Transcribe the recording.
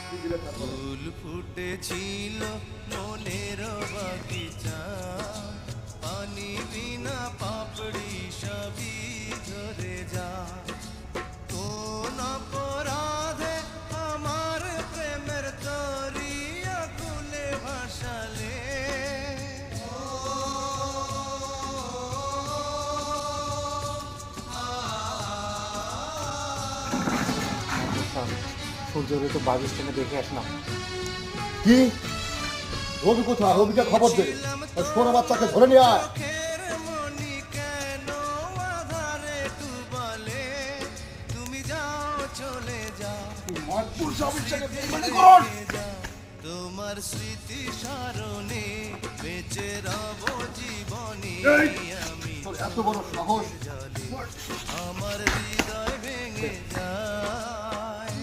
ফুল ফুটেছিল মনের বাগিচা, পানি বিনা পাপড়ি সবই ঝরে যা। কোন অপরাধে আমার প্রেমের তরি আকুলে ভাসালে, সূর্যরে তো বাস স্ট্যান্ডে দেখে আসলাম। কি রবি কোথায়? রবিকে খবর দে, সোনা বাচ্চাকে ধরে নিয়ে আয়। চোখের মনি কেন আধারে ডুবালে, তুমি যাও চলে যাও, তোমার স্মৃতি স্মরণে বেঁচে রব জীবনী। আমি এত বড় সাহস! জলে আমার হৃদয় ভেঙে যায়।